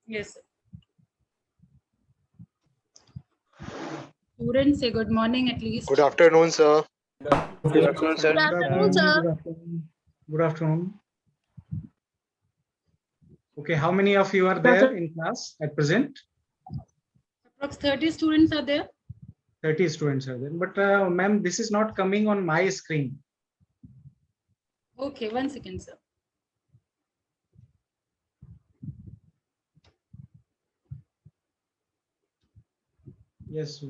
Yes, sir. Students, say good morning at least. Good afternoon, sir. Good afternoon, sir. Good afternoon, sir. Good afternoon. Okay, how many of you are there in class at present? Approx 30 students are there. 30 students are there. But ma'am, this is not coming on my screen. Okay, 1 second, sir. Yes, sir.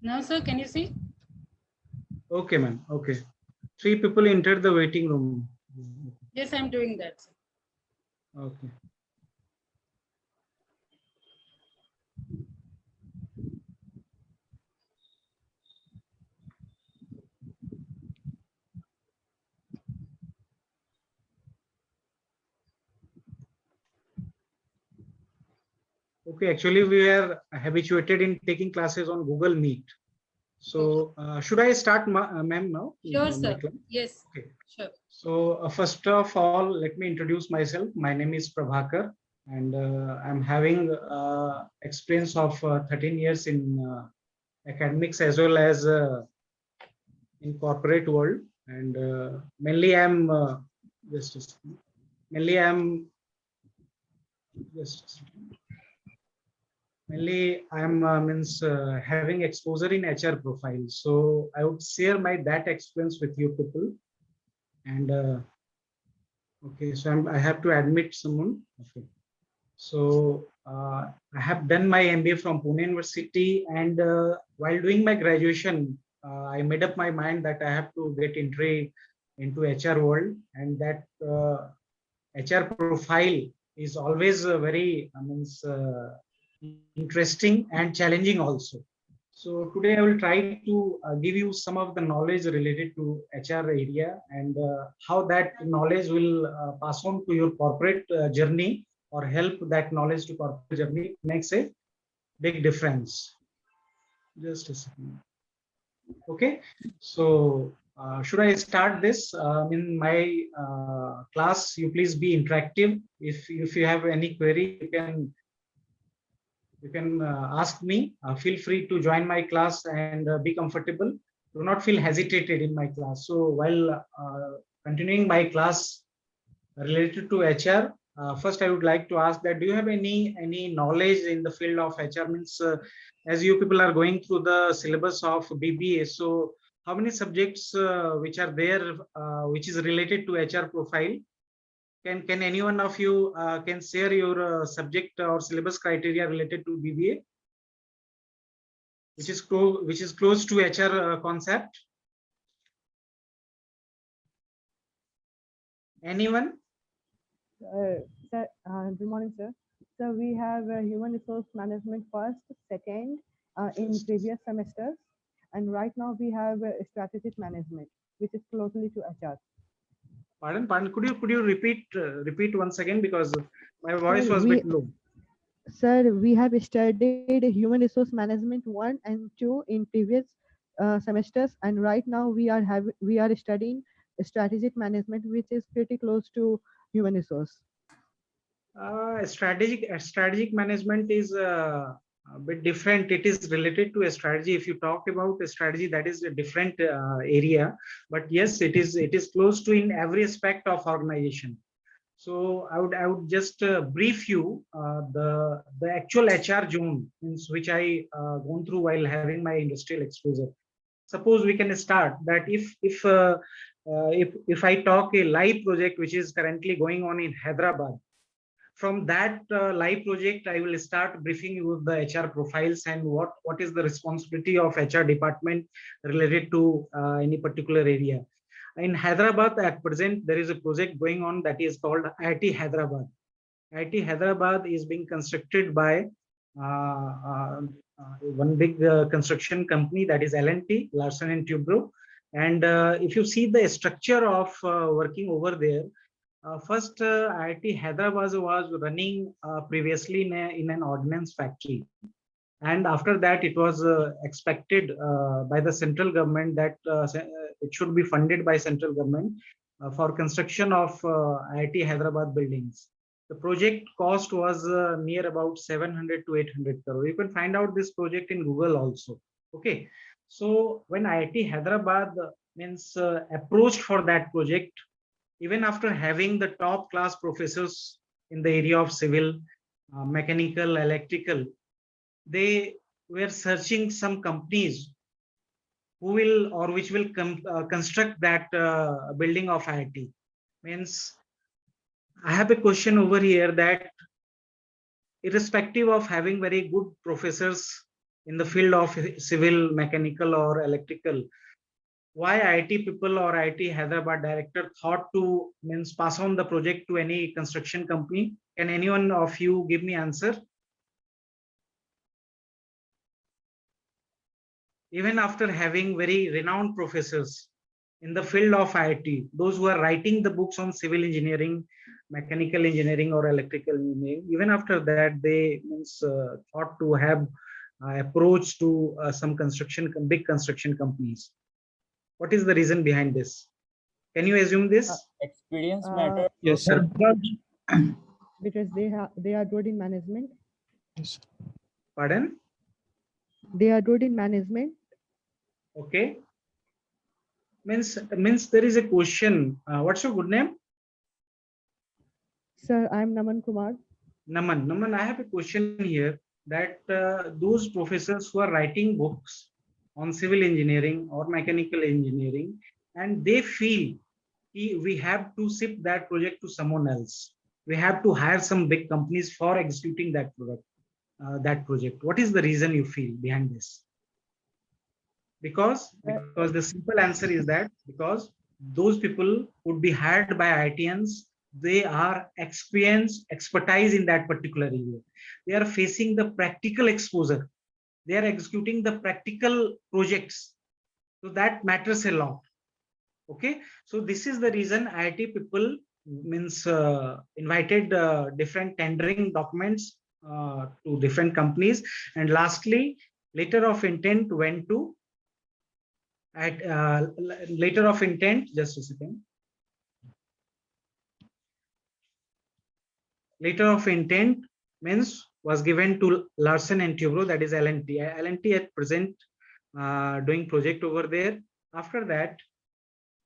Now, sir, can you see? Okay, ma'am. Okay. 3 people entered the waiting room. Yes, I'm doing that, sir. Okay. Okay, actually, we are habituated in taking classes on Google Meet. So, should I start, ma'am, now? Sure, sir. Yes, Okay. sure. So, first of all, let me introduce myself. My name is Prabhakar, and I'm having experience of 13 years in academics as well as in corporate world. And mainly, I'm mainly I'm just. Mainly, I'm having exposure in HR profile. So I would share my that experience with you people. And okay, so I have to admit someone. Okay. So I have done my MBA from Pune University, and while doing my graduation, I made up my mind that I have to get entry into HR world, and that HR profile is always very interesting and challenging also. So today I will try to give you some of the knowledge related to HR area and how that knowledge will pass on to your corporate journey or help that knowledge to corporate journey makes a big difference. Just a second. Okay, so should I start this? In my class, you please be interactive. If you have any query, you can ask me. Feel free to join my class and be comfortable. Do not feel hesitated in my class. So while continuing my class related to HR, first I would like to ask that do you have any knowledge in the field of HR? Means as you people are going through the syllabus of BBA, so how many subjects which are there which is related to HR profile? Can any one of you can share your subject or syllabus criteria related to BBA, which is close to HR concept? Anyone? Sir, good morning, sir. So we have human resource management first, second in previous semesters, and right now we have strategic management, which is closely to HR. Pardon. Could you repeat once again, because my voice was a bit low. Sir, we have studied human resource management 1 and 2 in previous semesters, and right now we are studying strategic management, which is pretty close to human resource. Strategic management is a bit different. It is related to a strategy. If you talk about a strategy, that is a different area. But yes, it is close to in every aspect of organization. So I would just brief you the actual HR zone in which I gone through while having my industrial exposure. Suppose we can start that if I talk a live project which is currently going on in Hyderabad. From that live project, I will start briefing you with the HR profiles and what is the responsibility of HR department related to any particular area. In Hyderabad at present, there is a project going on that is called IIT Hyderabad. IIT Hyderabad is being constructed by one big construction company, that is L&T, Larsen and Toubro. And if you see the structure of working over there, first, IIT Hyderabad was running previously in an ordnance factory. And after that, it was expected by the central government that it should be funded by central government for construction of IIT Hyderabad buildings. The project cost was near about 700 to 800 crore. You can find out this project in Google also. Okay. So when IIT Hyderabad approached for that project, even after having the top class professors in the area of civil, mechanical, electrical, they were searching some companies who will or which will construct that building of IIT. Means I have a question over here that irrespective of having very good professors in the field of civil, mechanical or electrical, why IIT people or IIT Hyderabad director thought to pass on the project to any construction company? Can anyone of you give me answer? Even after having very renowned professors in the field of IIT, those who are writing the books on civil engineering, mechanical engineering or electrical engineering, even after that they thought to have approach to some big construction companies. What is the reason behind this? Can you assume this? Experience matter. Yes, sir. Because they are good in management. Yes. Pardon? They are good in management. Okay. Means there is a question. What's your good name? Sir, I'm Naman Kumar. Naman, I have a question here that those professors who are writing books on civil engineering or mechanical engineering, and they feel we have to ship that project to someone else. We have to hire some big companies for executing that project. What is the reason you feel behind this? Because the simple answer is that because those people would be hired by IITians, they are expertise in that particular area. They are facing the practical exposure. They are executing the practical projects. So that matters a lot. Okay. So this is the reason IIT people invited different tendering documents to different companies. And lastly, letter of intent went to letter of intent, just a second. Letter of intent was given to Larsen and Toubro, that is L&T. L&T at present doing project over there. After that,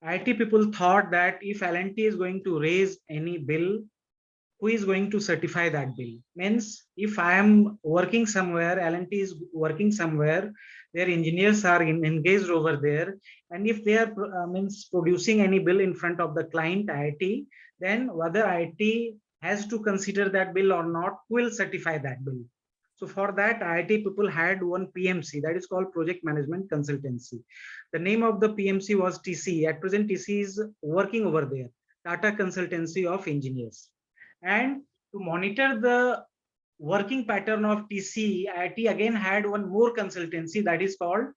IIT people thought that if L&T is going to raise any bill, who is going to certify that bill? Means if I am working somewhere, L&T is working somewhere, their engineers are engaged over there, and if they are producing any bill in front of the client IIT, then whether IIT has to consider that bill or not, who will certify that bill? So for that, IIT people had one PMC, that is called Project Management Consultancy. The name of the PMC was TCE. At present, TCE is working over there, Tata Consultancy of Engineers. And to monitor the working pattern of TCE, IIT again had one more consultancy, that is called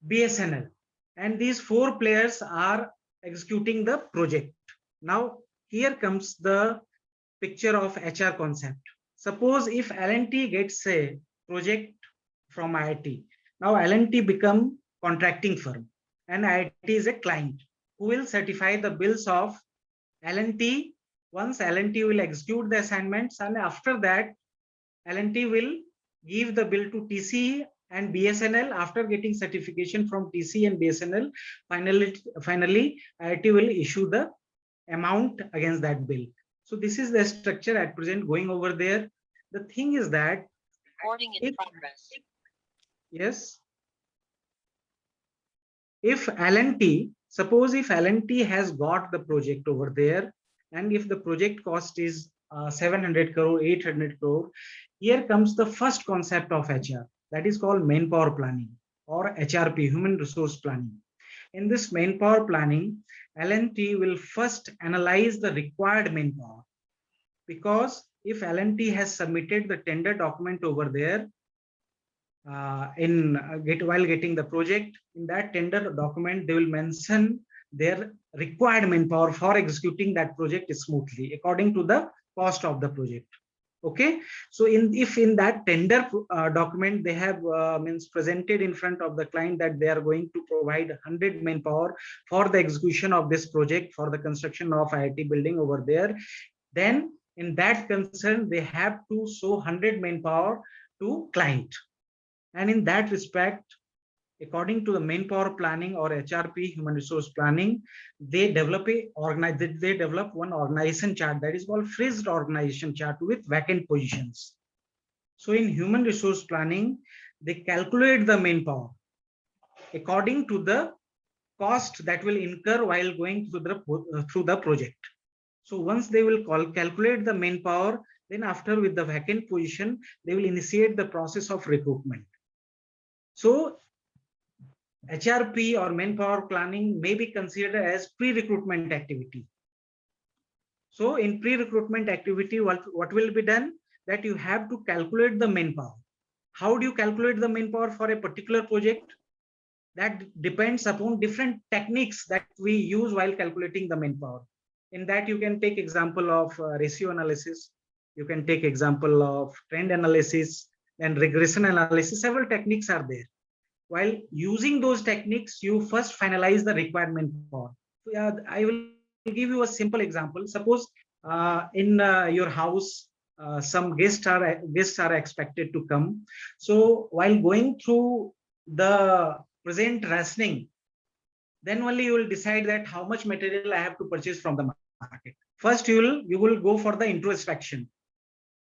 BSNL. And these four players are executing the project. Now, here comes the picture of HR concept. Suppose if L&T gets a project from IIT, now L&T become contracting firm and IIT is a client who will certify the bills of L&T. Once L&T will execute the assignments, and after that L&T will give the bill to TCE and BSNL. After getting certification from TCE and BSNL, finally IIT will issue the amount against that bill. So this is the structure at present going over there. The thing is that Recording in progress. Yes, if L&T, suppose if L&T has got the project over there, and if the project cost is 700 crore, 800 crore, here comes the first concept of HR, that is called manpower planning or HRP, human resource planning. In this manpower planning, L&T will first analyze the required manpower, because if L&T has submitted the tender document over there while getting the project, in that tender document they will mention their required manpower for executing that project smoothly according to the cost of the project. Okay, so if in that tender document they have presented in front of the client that they are going to provide 100 manpower for the execution of this project for the construction of IIT building over there, then in that concern, they have to show 100 manpower to client. And in that respect, according to the manpower planning or HRP, human resource planning, they develop one organization chart that is called phrased organization chart with vacant positions. So in human resource planning, they calculate the manpower according to the cost that will incur while going through the project. So once they will calculate the manpower, then after with the vacant position, they will initiate the process of recruitment. So HRP or manpower planning may be considered as pre-recruitment activity. So in pre-recruitment activity, what will be done? That you have to calculate the manpower. How do you calculate the manpower for a particular project? That depends upon different techniques that we use while calculating the manpower. In that, you can take example of ratio analysis. You can take example of trend analysis and regression analysis. Several techniques are there. While using those techniques, you first finalize the required manpower. I will give you a simple example. Suppose in your house, some guests are expected to come. So while going through the present rationing, then only you will decide that how much material I have to purchase from the market. First, you will go for the introspection.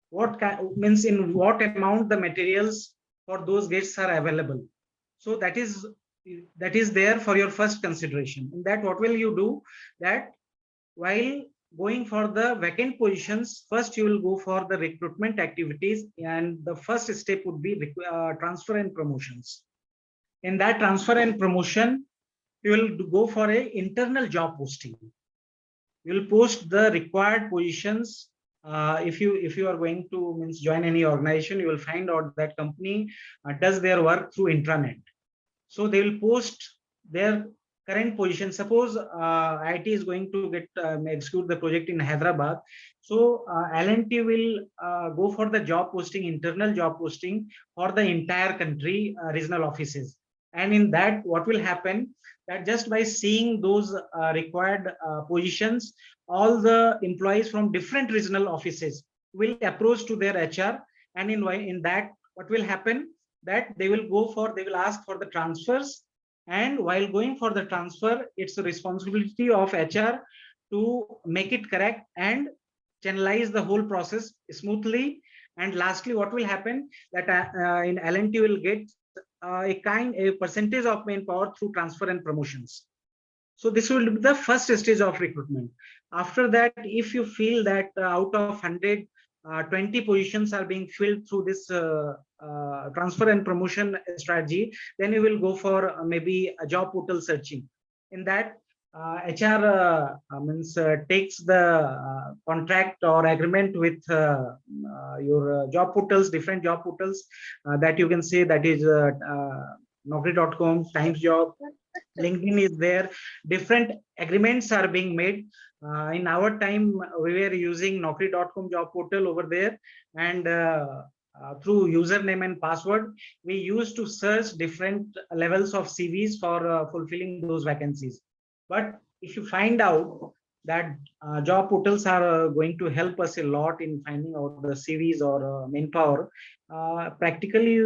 What means in what amount the materials for those guests are available. So that is there for your first consideration. In that, what will you do? That while going for the vacant positions, first you will go for the recruitment activities, and the first step would be transfer and promotions. In that transfer and promotion, you will go for a internal job posting. You will post the required positions. If you are going to join any organization, you will find out that company does their work through intranet. So they will post their current position. Suppose IT is going to execute the project in Hyderabad. So L&T will go for the job posting, internal job posting for the entire country, regional offices. And in that, what will happen? That just by seeing those required positions, all the employees from different regional offices will approach to their HR. And in that, what will happen? That they will ask for the transfers. And while going for the transfer, it's the responsibility of HR to make it correct and channelize the whole process smoothly. And lastly, what will happen? That in L&T will get a percentage of manpower through transfer and promotions. So this will be the first stage of recruitment. After that, if you feel that out of 100, 20 positions are being filled through this transfer and promotion strategy, then you will go for maybe a job portal searching. In that, HR takes the contract or agreement with your job portals, different job portals that you can say, that is Naukri.com, Times Job, LinkedIn is there. Different agreements are being made. In our time, we were using Naukri.com job portal over there, and through username and password, we used to search different levels of CVs for fulfilling those vacancies. But if you find out that job portals are going to help us a lot in finding out the CVs or manpower, practically,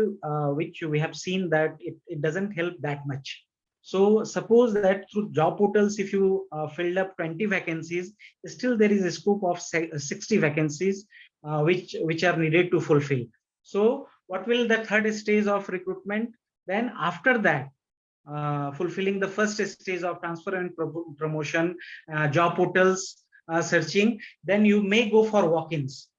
which we have seen that it doesn't help that much. So suppose that through job portals, if you filled up 20 vacancies, still there is a scope of 60 vacancies which are needed to fulfill. So what will the third stage of recruitment? Then after that, fulfilling the first stage of transfer and promotion, job portals searching, then you may go for walk-ins.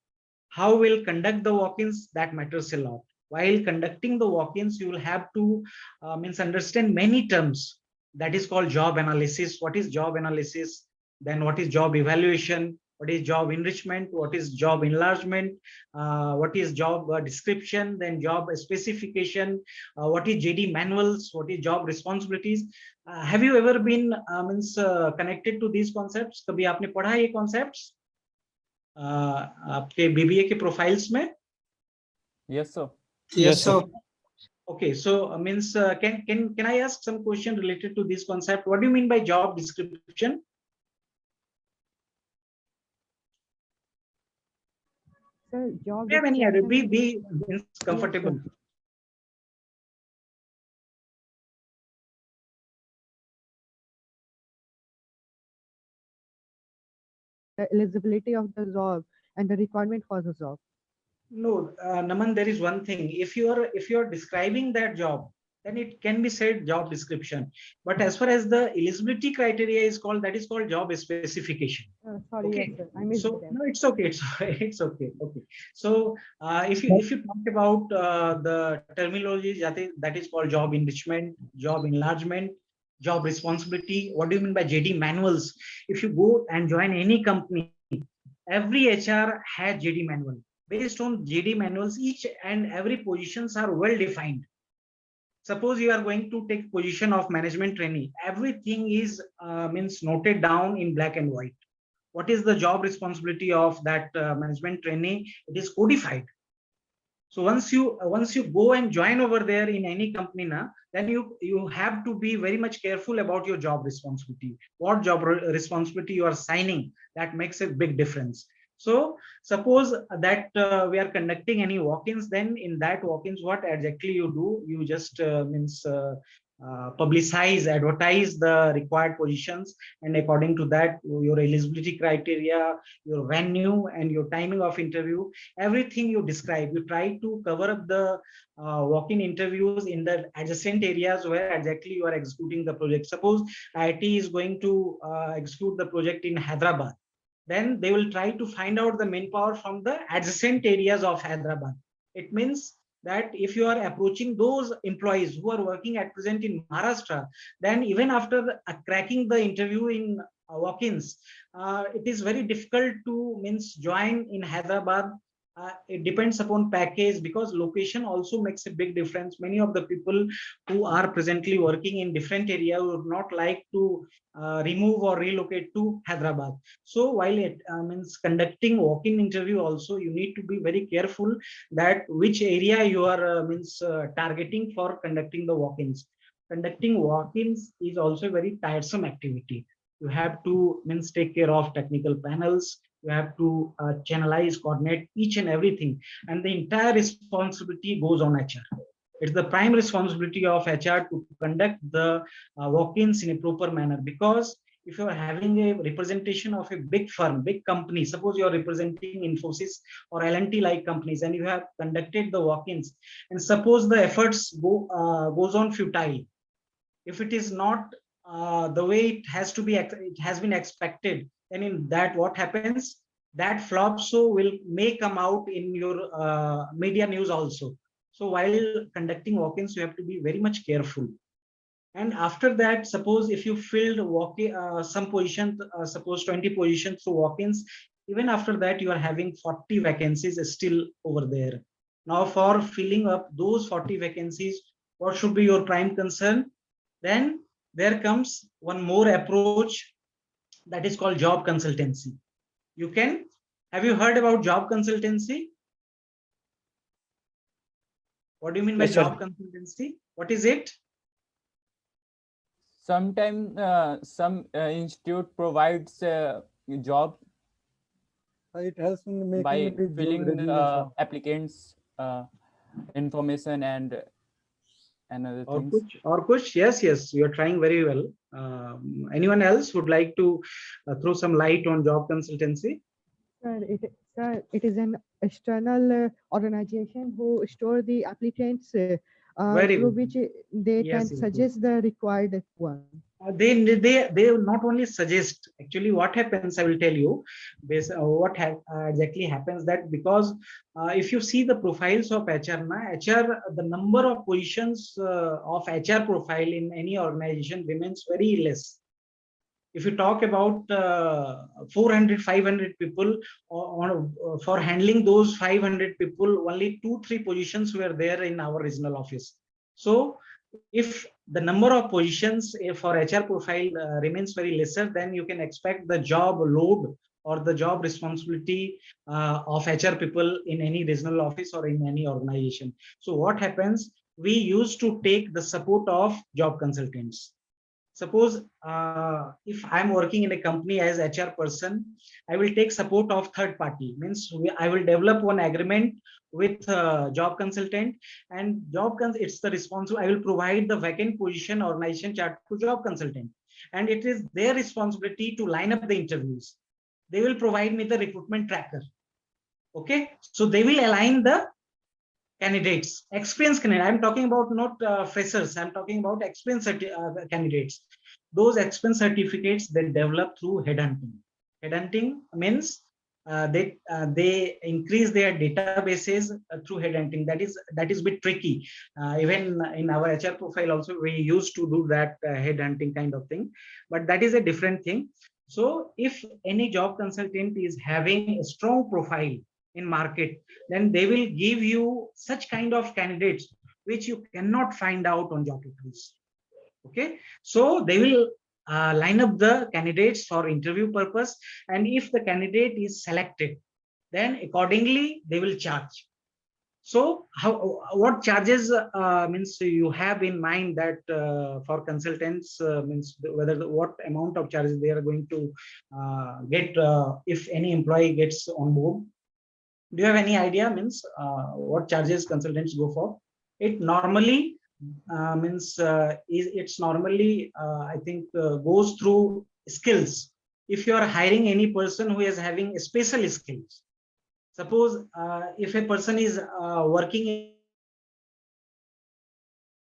How will conduct the walk-ins? That matters a lot. While conducting the walk-ins, you will have to understand many terms. That is called job analysis. What is job analysis? Then what is job evaluation? What is job enrichment? What is job enlargement? What is job description? Then job specification. What is JD manuals? What is job responsibilities? Have you ever been connected to these concepts? कभी आपने पढ़ा ये concepts? आपके BBA के profiles में? Yes, sir. Yes, sir. Okay, so can I ask some question related to this concept? What do you mean by job description? Sir, job Do you have any other? description. Be means comfortable. Yes, sir. The eligibility of the job and the requirement for the job. No, Naman, there is one thing. If you are describing that job, then it can be said job description. But as far as the eligibility criteria is called, that is called job specification. Sorry, Okay. yes, sir. I missed So that. no, it's okay. It's okay. Okay. So if you talk about the terminology that is called job enrichment, job enlargement, job responsibility. What do you mean by JD manuals? If you go and join any company, every HR has JD manual. Based on JD manuals, each and every positions are well defined. Suppose you are going to take position of management trainee, everything is means noted down in black and white. What is the job responsibility of that management trainee? It is codified. So once you go and join over there in any company now, then you have to be very much careful about your job responsibility. What job responsibility you are signing, that makes a big difference. So suppose that we are conducting any walk-ins, then in that walk-ins, what exactly you do? You just publicize, advertise the required positions, and according to that, your eligibility criteria, your venue, and your timing of interview, everything you describe. You try to cover up the walk-in interviews in the adjacent areas where exactly you are executing the project. Suppose IT is going to execute the project in Hyderabad, then they will try to find out the manpower from the adjacent areas of Hyderabad. It means that if you are approaching those employees who are working at present in Maharashtra, then even after cracking the interview in walk-ins, it is very difficult to means join in Hyderabad. It depends upon package, because location also makes a big difference. Many of the people who are presently working in different area would not like to remove or relocate to Hyderabad. So while it means conducting walk-in interview, also you need to be very careful that which area you are targeting for conducting the walk-ins. Conducting walk-ins is also a very tiresome activity. You have to means take care of technical panels. You have to channelize, coordinate each and everything, and the entire responsibility goes on HR. It's the prime responsibility of HR to conduct the walk-ins in a proper manner, because if you're having a representation of a big firm, big company, suppose you're representing Infosys or L&T like companies, and you have conducted the walk-ins, and suppose the efforts goes on futile, if it is not the way it has to be, it has been expected, then in that what happens, that flop show may come out in your media news also. So while conducting walk-ins, you have to be very much careful. And after that, suppose if you filled some position, suppose 20 positions through walk-ins, even after that you are having 40 vacancies still over there. Now for filling up those 40 vacancies, what should be your prime concern? Then there comes one more approach, that is called job consultancy. Have you heard about job consultancy? What do you mean by job consultancy? What is it? Sometimes some institute provides a job It helps in making by the filling resume. applicants information and other things. Orkush, yes, you are trying very well. Anyone else would like to throw some light on job consultancy? Sir, it is an external organization who store the applicants through which they can suggest the required one. They not only suggest. Actually, what happens, I will tell you. What exactly happens, that because if you see the profiles of HR, the number of positions of HR profile in any organization remains very less. If you talk about 400, 500 people, for handling those 500 people, only 2-3 positions were there in our regional office. So if the number of positions for HR profile remains very lesser, then you can expect the job load or the job responsibility of HR people in any regional office or in any organization. So what happens? We used to take the support of job consultants. Suppose if I'm working in a company as HR person, I will take support of third party. Means I will develop one agreement with job consultant, and it's the responsible. I will provide the vacant position organization chart to job consultant, and it is their responsibility to line up the interviews. They will provide me the recruitment tracker. Okay, so they will align the candidates, experienced candidate. I'm talking about not freshers. I'm talking about experienced candidates. Those expense certificates they develop through headhunting. Headhunting means they increase their databases through headhunting. That is a bit tricky. Even in our HR profile also we used to do that headhunting kind of thing, but that is a different thing. So if any job consultant is having a strong profile in market, then they will give you such kind of candidates which you cannot find out on job portals. Okay, so they will line up the candidates for interview purpose, and if the candidate is selected, then accordingly they will charge. So what charges means you have in mind that for consultants means what amount of charges they are going to get if any employee gets on board? Do you have any idea means what charges consultants go for? It normally it's normally I think goes through skills. If you are hiring any person who is having special skills, suppose if a person is working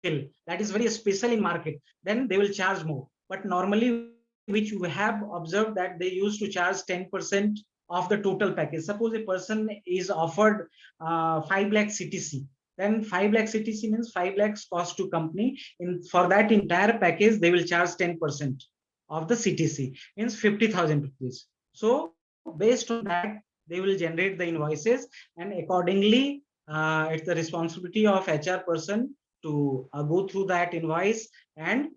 in that is very special in market, then they will charge more. But normally, which we have observed that they used to charge 10% of the total package. Suppose a person is offered 5 lakh CTC, then 5 lakh CTC means 5 lakhs cost to company. For that entire package, they will charge 10% of the CTC, means 50,000 rupees. So based on that, they will generate the invoices, and accordingly, it's the responsibility of HR person to go through that invoice and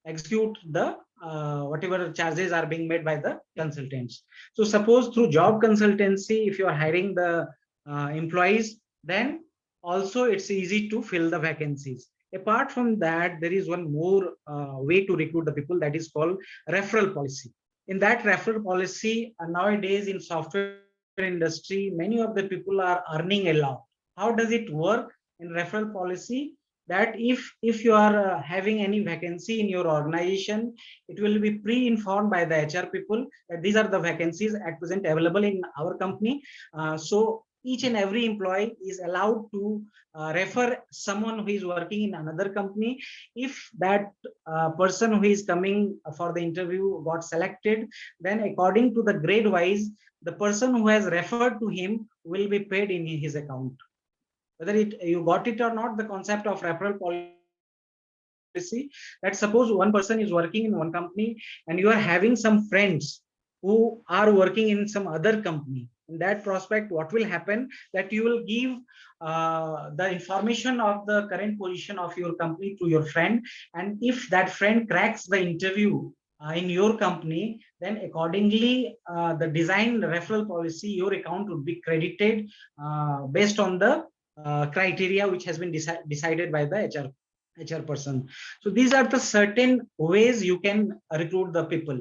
execute the whatever charges are being made by the consultants. So suppose through job consultancy, if you are hiring the employees, then also it's easy to fill the vacancies. Apart from that, there is one more way to recruit the people, that is called referral policy. In that referral policy, nowadays in software industry, many of the people are earning a lot. How does it work in referral policy? That if you are having any vacancy in your organization, it will be pre-informed by the HR people that these are the vacancies at present available in our company. So each and every employee is allowed to refer someone who is working in another company. If that person who is coming for the interview got selected, then according to the grade wise, the person who has referred to him will be paid in his account. Whether you got it or not, the concept of referral policy, that suppose one person is working in one company and you are having some friends who are working in some other company. In that prospect, what will happen, that you will give the information of the current position of your company to your friend, and if that friend cracks the interview in your company, then accordingly the design referral policy, your account would be credited based on the criteria which has been decided by the HR person. So these are the certain ways you can recruit the people.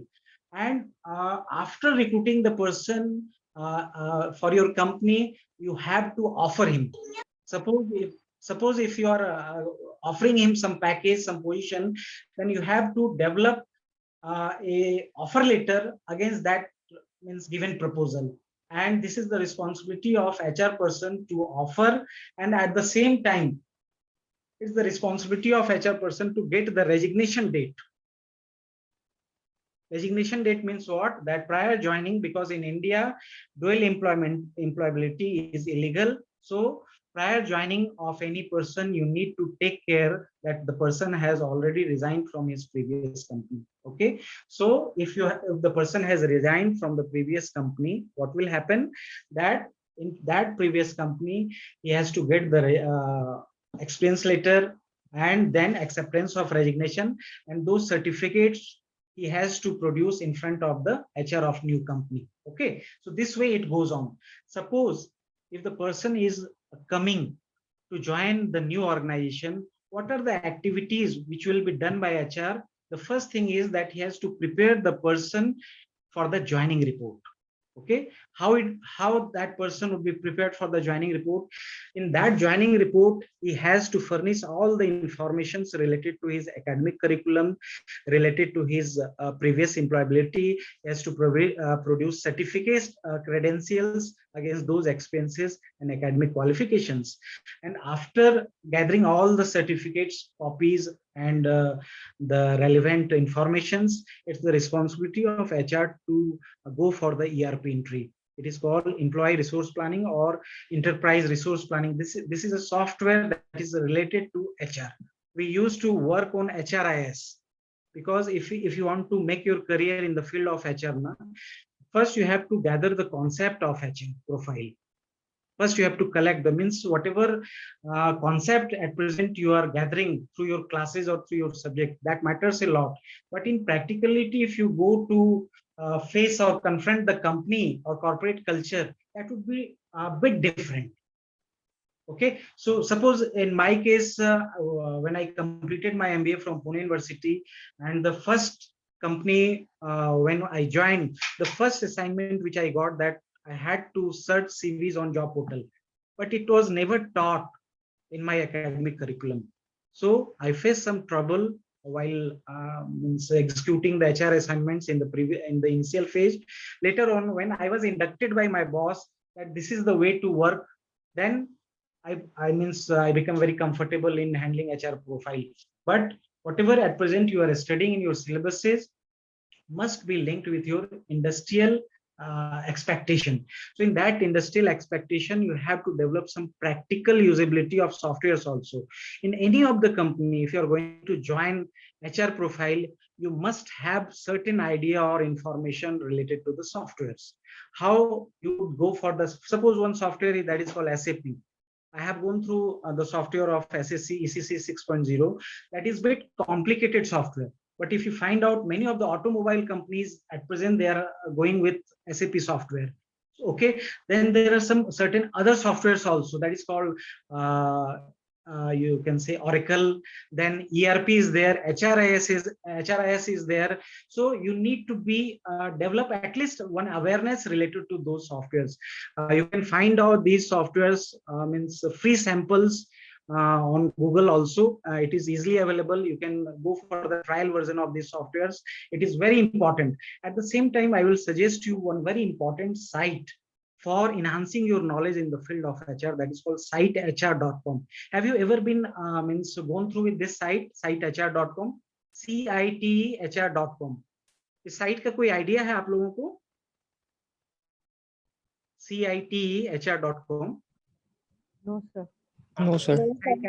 And after recruiting the person for your company, you have to offer him. Suppose if you are offering him some package, some position, then you have to develop a offer letter against that means given proposal. And this is the responsibility of HR person to offer, and at the same time, it's the responsibility of HR person to get the resignation date. Resignation date means what? That prior joining, because in India, dual employability is illegal. So prior joining of any person, you need to take care that the person has already resigned from his previous company. Okay, so if the person has resigned from the previous company, what will happen? That in that previous company, he has to get the experience letter and then acceptance of resignation, and those certificates he has to produce in front of the HR of new company. Okay, so this way it goes on. Suppose if the person is coming to join the new organization, what are the activities which will be done by HR The first thing is that he has to prepare the person for the joining report. Okay, how that person would be prepared for the joining report? In that joining report, he has to furnish all the informations related to his academic curriculum, related to his previous employability. He has to produce certificates, credentials against those expenses and academic qualifications. And after gathering all the certificates, copies, and the relevant informations, it's the responsibility of HR to go for the ERP entry. It is called employee resource planning or enterprise resource planning. This is a software that is related to HR. We used to work on HRIS, because if you want to make your career in the field of HR, first you have to gather the concept of HR profile. First, you have to collect the means whatever concept at present you are gathering through your classes or through your subject, that matters a lot. But in practicality, if you go to face or confront the company or corporate culture, that would be a bit different. Okay, so suppose in my case, when I completed my MBA from Pune University, and the first company when I joined, the first assignment which I got, that I had to search CVs on job portal, but it was never taught in my academic curriculum. So I faced some trouble while executing the HR assignments in the initial phase. Later on, when I was inducted by my boss that this is the way to work, then I become very comfortable in handling HR profile. But whatever at present you are studying in your syllabuses must be linked with your industrial expectation. So in that industrial expectation, you have to develop some practical usability of softwares also. In any of the company, if you are going to join HR profile, you must have certain idea or information related to the softwares. How you would go for the, suppose one software that is called SAP. I have gone through the software of SSC ECC 6.0. That is a bit complicated software. But if you find out, many of the automobile companies at present, they are going with SAP software. Okay, then there are some certain other softwares also, that is called you can say Oracle, then ERP is there, HRIS is there. So you need to be develop at least one awareness related to those softwares. You can find out these softwares, means free samples on Google also. It is easily available. You can go for the trial version of these softwares. It is very important. At the same time, I will suggest you one very important site for enhancing your knowledge in the field of HR, that is called sitehr.com. Have you ever been gone through with this site, sitehr.com? CITEHR.com. इस site का कोई idea है आप लोगों को? CITEHR.com. No, sir. No, sir.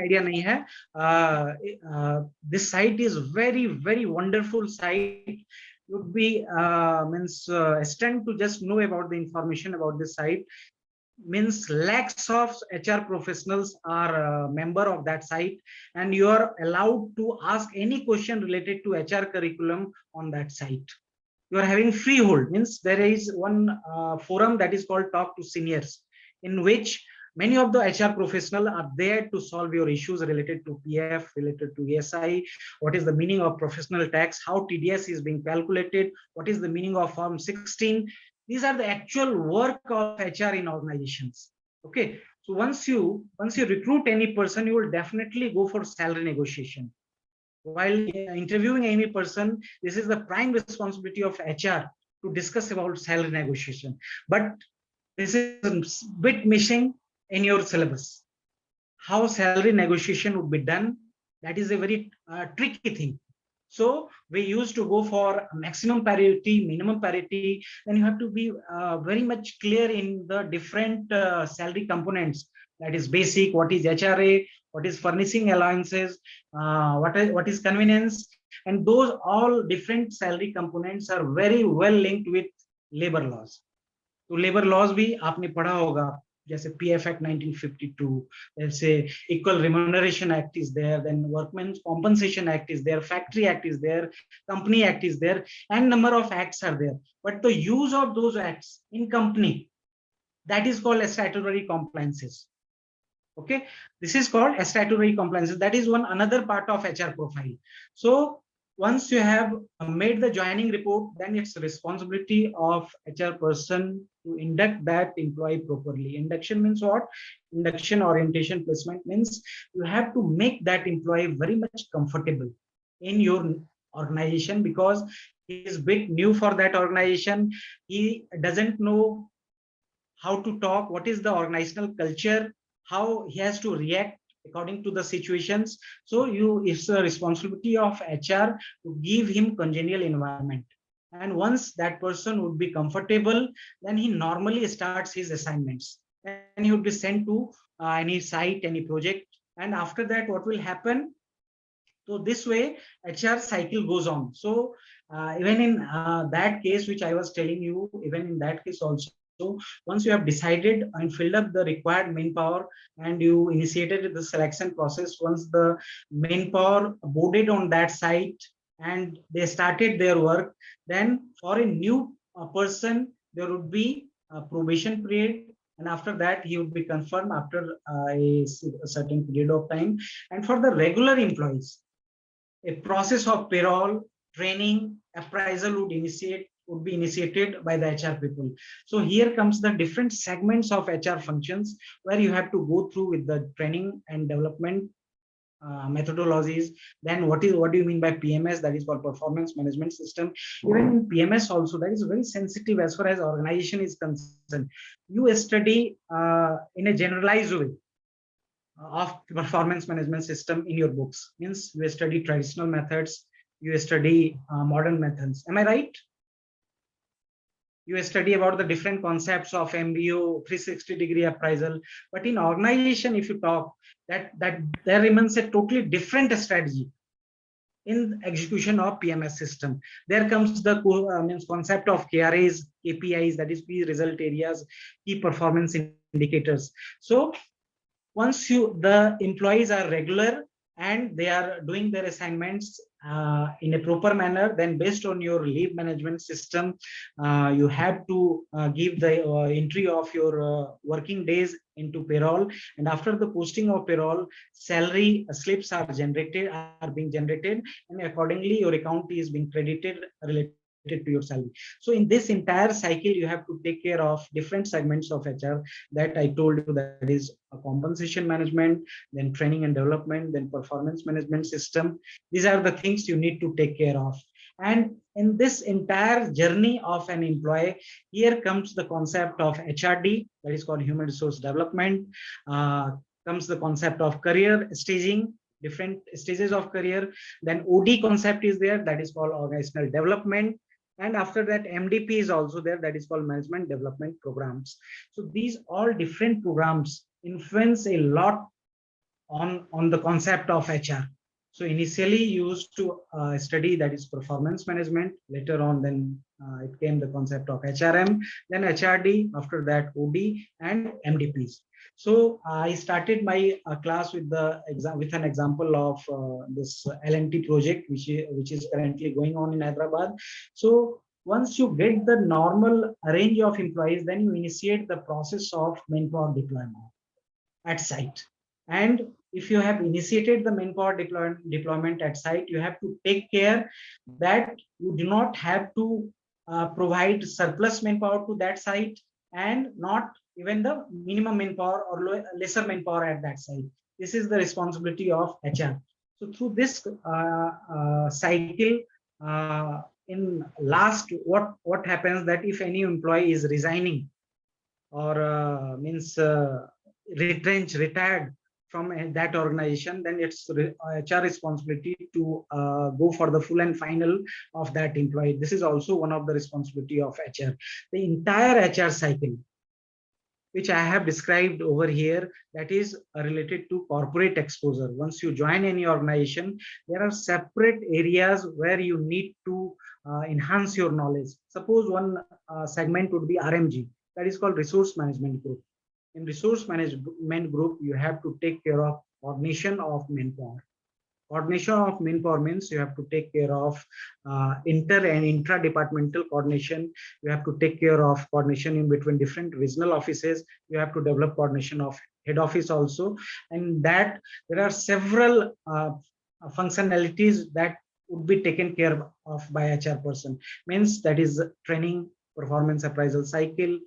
Idea nahi hai. This site is very, very wonderful site. Would be stunned to just know about the information about this site. Means lakhs of HR professionals are a member of that site, and you are allowed to ask any question related to HR curriculum on that site. You are having freehold, means there is one forum that is called Talk to Seniors, in which many of the HR professionals are there to solve your issues related to PF, related to ESI, what is the meaning of professional tax, how TDS is being calculated, what is the meaning of Form 16. These are the actual work of HR in organizations. Okay, so once you recruit any person, you will definitely go for salary negotiation. While interviewing any person, this is the prime responsibility of HR to discuss about salary negotiation. But this is a bit missing in your syllabus. How salary negotiation would be done, that is a very tricky thing. So we used to go for maximum parity, minimum parity. Then you have to be very much clear in the different salary components. That is basic, what is HRA, what is furnishing allowances, what is convenience, and those all different salary components are very well linked with labor laws. तो labour laws भी आपने पढ़ा होगा, जैसे PF Act 1952, let's say Equal Remuneration Act is there, then Workmen's Compensation Act is there, Factory Act is there, Company Act is there, and number of acts are there. But the use of those acts in company, that is called statutory compliances. Okay, this is called statutory compliances. That is one another part of HR profile. So once you have made the joining report, then it's the responsibility of HR person to induct that employee properly. Induction means what? Induction, orientation, placement means you have to make that employee very much comfortable in your organization, because he is a bit new for that organization. He doesn't know how to talk, what is the organizational culture, how he has to react according to the situations. So it's the responsibility of HR to give him congenial environment. And once that person would be comfortable, then he normally starts his assignments and he would be sent to any site, any project. And after that, what will happen? So this way, HR cycle goes on. So even in that case, which I was telling you, even in that case also, once you have decided and filled up the required manpower and you initiated the selection process, once the manpower boarded on that site and they started their work, then for a new person, there would be a probation period. And after that, he would be confirmed after a certain period of time. And for the regular employees, a process of payroll, training, appraisal would be initiated by the HR people. So here comes the different segments of HR functions where you have to go through with the training and development methodologies. Then what do you mean by PMS? That is called performance management system. Even in PMS also, that is very sensitive as far as organization is concerned. You study in a generalized way of performance management system in your books. Means you study traditional methods, you study modern methods. Am I right? You study about the different concepts of MBO, 360-degree appraisal. But in organization, if you talk, that there remains a totally different strategy in execution of PMS system. There comes the concept of KRAs, KPIs, that is key result areas, key performance indicators. So once the employees are regular and they are doing their assignments in a proper manner, then based on your leave management system, you have to give the entry of your working days into payroll. And after the posting of payroll, salary slips are being generated, and accordingly your account is being credited related to your salary. So in this entire cycle, you have to take care of different segments of HR that I told you, that is a compensation management, then training and development, then performance management system. These are the things you need to take care of. And in this entire journey of an employee, here comes the concept of HRD, that is called human resource development, comes the concept of career staging, different stages of career. Then OD concept is there, that is called organizational development. And after that, MDP is also there, that is called management development programs. So these all different programs influence a lot on the concept of HR. So initially used to study, that is performance management. Later on, then it came the concept of HRM, then HRD, after that OD and MDPs. So I started my class with an example of this L&T project, which is currently going on in Hyderabad. So once you get the normal range of employees, then you initiate the process of manpower deployment at site. And if you have initiated the manpower deployment at site, you have to take care that you do not have to provide surplus manpower to that site, and not even the minimum manpower or lesser manpower at that site. This is the responsibility of HR. So through this cycle, in last, what happens that if any employee is resigning or retired from that organization, then it's HR responsibility to go for the full and final of that employee. This is also one of the responsibility of HR. The entire HR cycle, which I have described over here, that is related to corporate exposure. Once you join any organization, there are separate areas where you need to enhance your knowledge. Suppose one segment would be RMG, that is called resource management group. In resource management group, you have to take care of coordination of manpower. Coordination of manpower means you have to take care of inter and intra-departmental coordination. You have to take care of coordination in between different regional offices. You have to develop coordination of head office also. And that there are several functionalities that would be taken care of by HR person. Means that is training, performance appraisal cycle,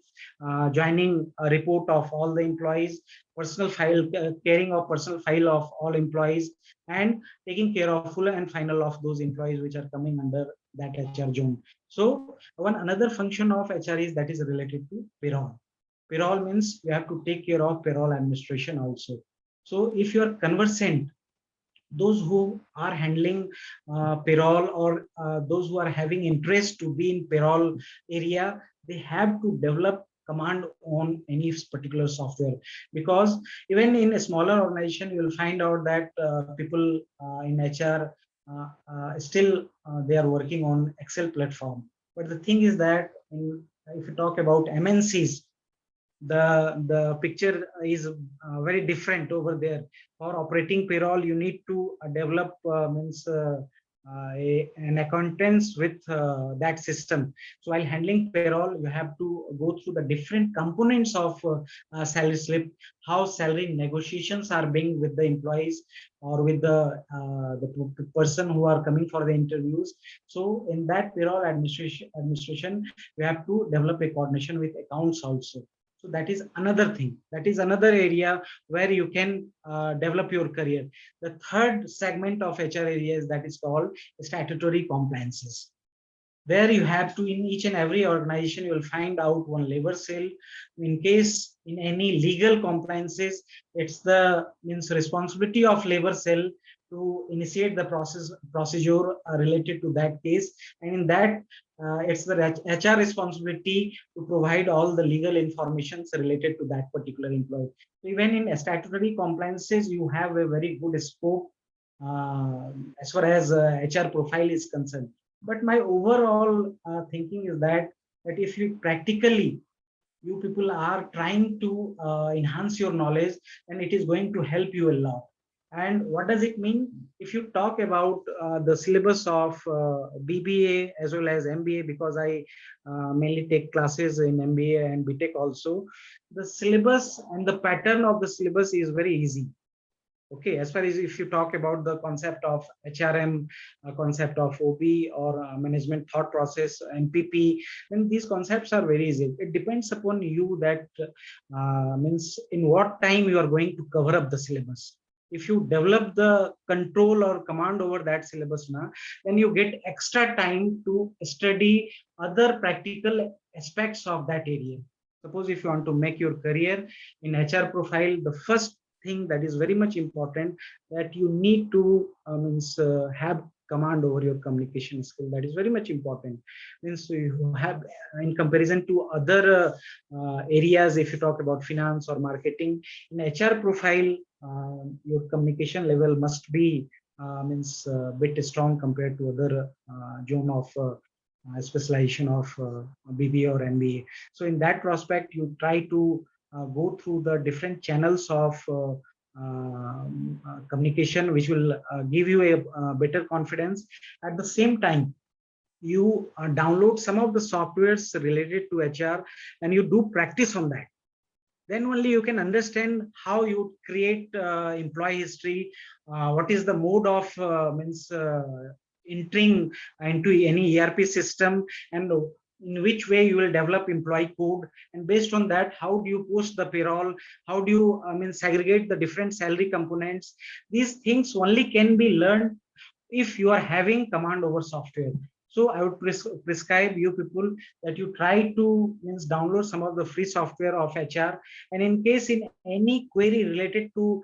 joining a report of all the employees, personal file, caring of personal file of all employees, and taking care of full and final of those employees which are coming under that HR zone. So one another function of HR is that is related to payroll. Payroll means you have to take care of payroll administration also. So if you are conversant, those who are handling payroll, or those who are having interest to be in payroll area, they have to develop command on any particular software, because even in a smaller organization you will find out that people in HR still they are working on Excel platform. But the thing is that if you talk about MNCs, the picture is very different over there. For operating payroll, you need to develop an accountants with that system. So while handling payroll, you have to go through the different components of salary slip, how salary negotiations are being with the employees or with the person who are coming for the interviews. So in that payroll administration, you have to develop a coordination with accounts also. So that is another thing. That is another area where you can develop your career. The third segment of HR areas that is called statutory compliances. There you have to, in each and every organization, you will find out one labor cell. In case in any legal compliances, it's the responsibility of labor cell to initiate the procedure related to that case, and in that it's the HR responsibility to provide all the legal information related to that particular employee. So even in statutory compliances, you have a very good scope as far as HR profile is concerned. But my overall thinking is that if you practically, you people are trying to enhance your knowledge, then it is going to help you a lot. And what does it mean? If you talk about the syllabus of BBA as well as MBA, because I mainly take classes in MBA and BTech also, the syllabus and the pattern of the syllabus is very easy. Okay, as far as if you talk about the concept of HRM, concept of OB or management thought process, MPP, then these concepts are very easy. It depends upon you that means in what time you are going to cover up the syllabus. If you develop the control or command over that syllabus now, then you get extra time to study other practical aspects of that area. Suppose if you want to make your career in HR profile, the first thing that is very much important, that you need to have command over your communication skill. That is very much important. Means you have, in comparison to other areas, if you talk about finance or marketing, in HR profile, your communication level must be a bit strong compared to other zone of specialization of BBA or MBA. So in that prospect, you try to go through the different channels of communication, which will give you a better confidence. At the same time, you download some of the softwares related to HR and you do practice on that. Then only you can understand how you create employee history, what is the mode of entering into any ERP system, and in which way you will develop employee code, and based on that, how do you post the payroll, how do you segregate the different salary components. These things only can be learned if you are having command over software. So I would prescribe you people that you try to download some of the free software of HR, and in case in any query related to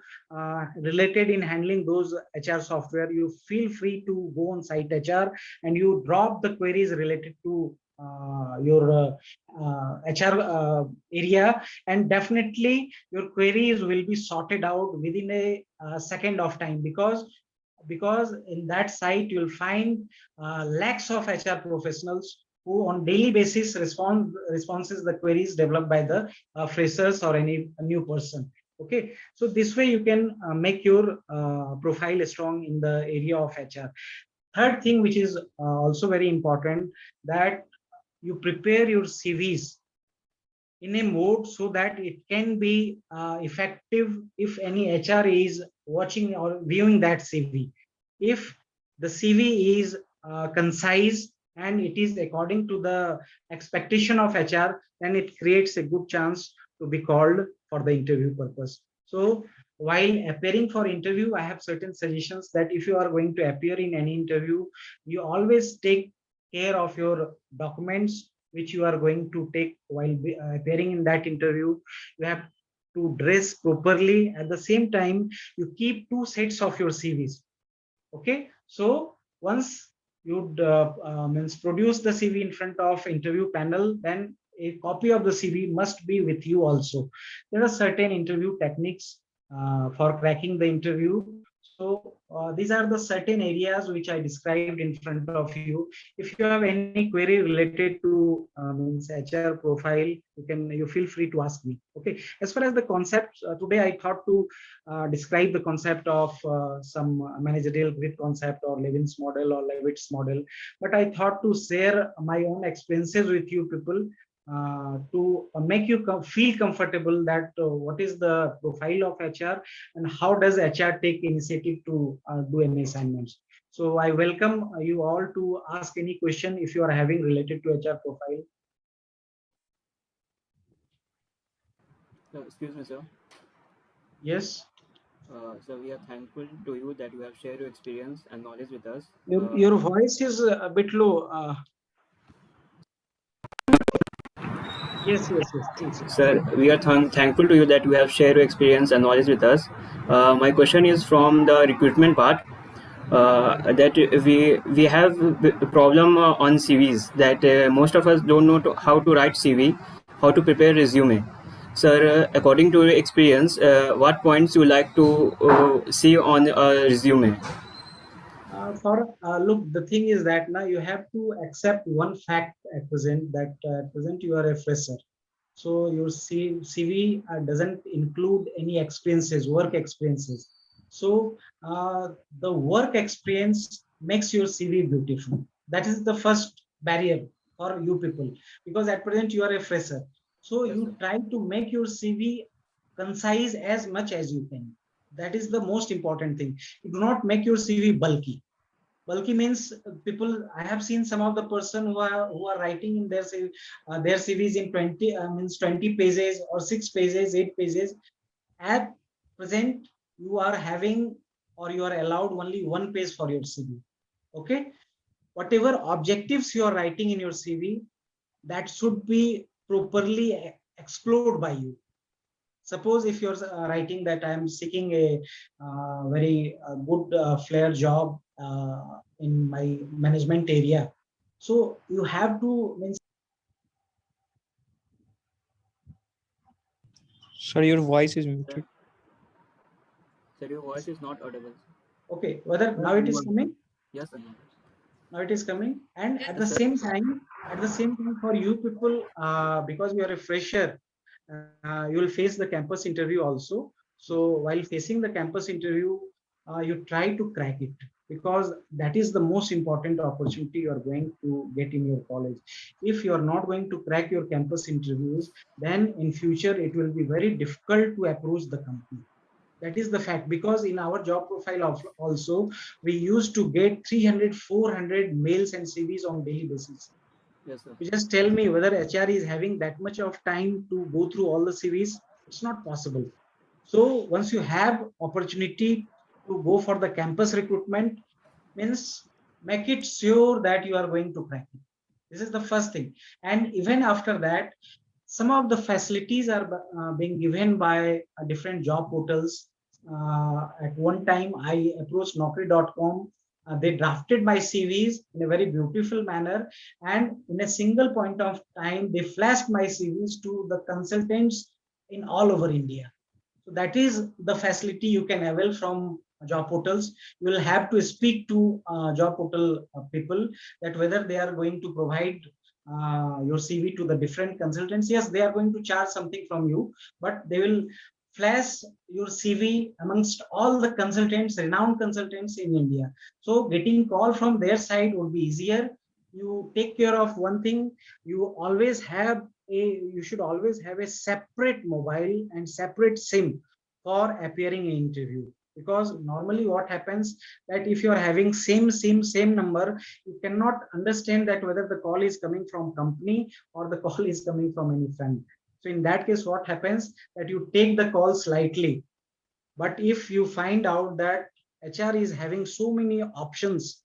related in handling those HR software, you feel free to go on site HR and you drop the queries related to your HR area, and definitely your queries will be sorted out within a second of time, because in that site you'll find lakhs of HR professionals who on daily basis responses the queries developed by the freshers or any new person. Okay, so this way you can make your profile strong in the area of HR. Third thing, which is also very important, that you prepare your CVs in a mode so that it can be effective if any HR is watching or viewing that CV. If the CV is concise and it is according to the expectation of HR, then it creates a good chance to be called for the interview purpose. So while appearing for interview, I have certain suggestions that if you are going to appear in any interview, you always take care of your documents which you are going to take while appearing in that interview. You have to dress properly. At the same time, you keep 2 sets of your CVs. Okay, so once you means produce the CV in front of interview panel, then a copy of the CV must be with you also. There are certain interview techniques for cracking the interview. So these are the certain areas which I described in front of you. If you have any query related to means HR profile, you feel free to ask me. Okay. As far as the concept, today I thought to describe the concept of some managerial grid concept or Levin's model or Levitt's model, but I thought to share my own experiences with you people to make you feel comfortable that what is the profile of HR and how does HR take initiative to do any assignments. So I welcome you all to ask any question if you are having related to HR profile. Excuse me, sir. Yes. So we are thankful to you that you have shared your experience and knowledge with us. Your voice is a bit low. Yes. Sir, we are thankful to you that you have shared your experience and knowledge with us. My question is from the recruitment part. That we have a problem on CVs, that most of us don't know how to write CV, how to prepare resume. Sir, according to your experience, what points you like to see on a resume? Look, the thing is that now you have to accept one fact at present, that at present you are a fresher. So your CV doesn't include any experiences, work experiences. So the work experience makes your CV beautiful. That is the first barrier for you people, because at present you are a fresher. So Yes, you sir. try to make your CV concise as much as you can. That is the most important thing. You do not make your CV bulky. Bulky means people. I have seen some of the person who are writing in their CVs in 20 pages or 6 pages, 8 pages. At present, you are having or you are allowed only 1 page for your CV. Okay, whatever objectives you are writing in your CV, that should be properly explored by you. Suppose if you're writing that I am seeking a very good flair job in my management area, so you have to means. Sorry, your voice is muted. Sir, your voice is not audible. Okay, whether now it is coming? Yes, sir. Now it is coming, and at the Yes, sir. same time, for you people, because you are a fresher, you will face the campus interview also. So while facing the campus interview, you try to crack it, because that is the most important opportunity you are going to get in your college. If you are not going to crack your campus interviews, then in future it will be very difficult to approach the company. That is the fact, because in our job profile also, we used to get 300, 400 mails and CVs on daily basis. Yes, sir. You just tell me whether HR is having that much of time to go through all the CVs. It's not possible. So once you have opportunity to go for the campus recruitment, means make it sure that you are going to crack it. This is the first thing. And even after that, some of the facilities are being given by different job portals. At one time, I approached Naukri.com. They drafted my CVs in a very beautiful manner, and in a single point of time, they flashed my CVs to the consultants in all over India. So that is the facility you can avail from job portals. You will have to speak to job portal people that whether they are going to provide your CV to the different consultants. Yes, they are going to charge something from you, but they will flash your CV amongst all the consultants, renowned consultants in India. So getting call from their side would be easier. You take care of one thing. You should always have a separate mobile and separate SIM for appearing in interview. because normally what happens that if you are having same number, you cannot understand that whether the call is coming from company or the call is coming from any friend. So in that case, what happens that you take the call slightly. But if you find out that HR is having so many options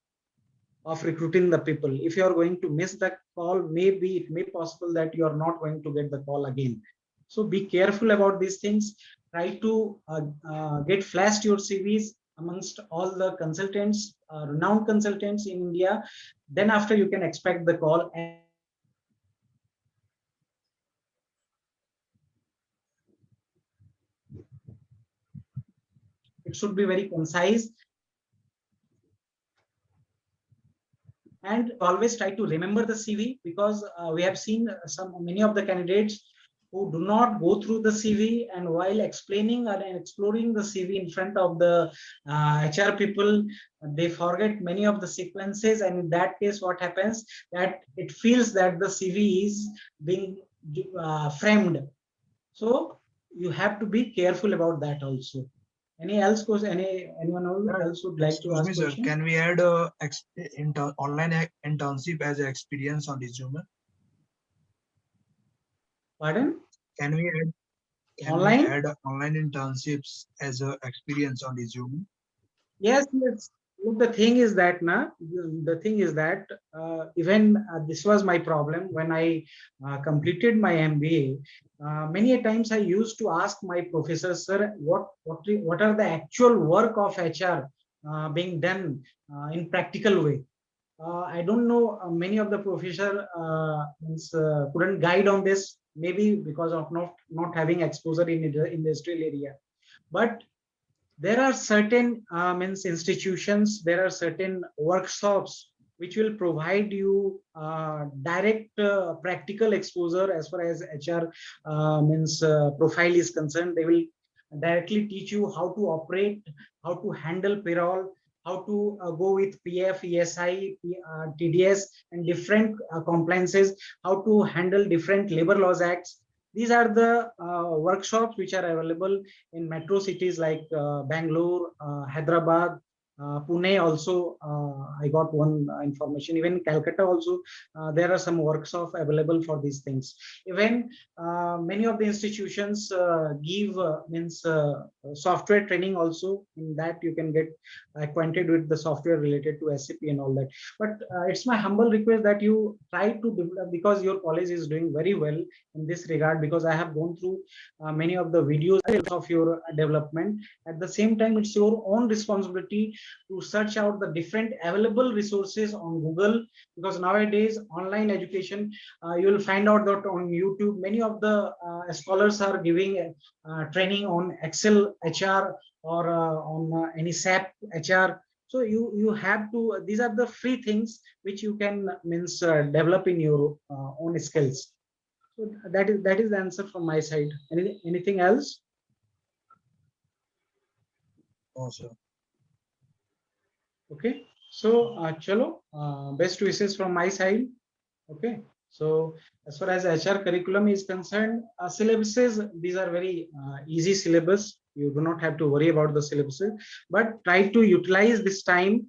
of recruiting the people, if you are going to miss the call, maybe it may possible that you are not going to get the call again. So be careful about these things. Try to get flashed your CVs amongst all the consultants, renowned consultants in India. Then after you can expect the call. It should be very concise. And always try to remember the CV, because we have seen many of the candidates who do not go through the CV, and while explaining and exploring the CV in front of the HR people, they forget many of the sequences, and in that case what happens that it feels that the CV is being framed. So you have to be careful about that also. Anyone else would like to ask question? Can we add online internship as an experience on resume? Pardon? Can we add online internships as an experience on resume? Yes. Look, the thing is that even this was my problem when I completed my MBA. Many times I used to ask my professor, sir, what are the actual work of HR being done in practical way. I don't know, many of the professor couldn't guide on this, maybe because of not having exposure in the industrial area. But there are certain institutions, there are certain workshops which will provide you direct practical exposure as far as HR profile is concerned. They will directly teach you how to operate, how to handle payroll, how to go with PF, ESI, TDS, and different compliances, how to handle different labor laws acts. These are the workshops which are available in metro cities like Bangalore, Hyderabad, Pune also. I got one information. Even Calcutta also, there are some workshops available for these things. Even many of the institutions give software training also. In that you can get acquainted with the software related to SAP and all that. But it's my humble request that you try to develop, because your college is doing very well in this regard, because I have gone through many of the videos of your development. At the same time, it's your own responsibility to search out the different available resources on Google, because nowadays online education, you will find out that on YouTube many of the scholars are giving training on Excel HR or on any SAP HR. So you have to, these are the free things which you can develop in your own skills. So that is the answer from my side. Anything else? Also. Okay. So chalo, best wishes from my side. Okay. So as far as HR curriculum is concerned, syllabuses, these are very easy syllabus. You do not have to worry about the syllabuses, but try to utilize this time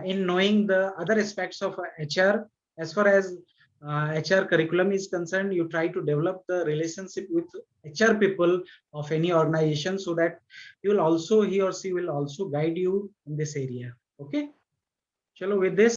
in knowing the other aspects of HR. As far as HR curriculum is concerned, you try to develop the relationship with HR people of any organization, so that he or she will also guide you in this area. Okay. Chalo, with this.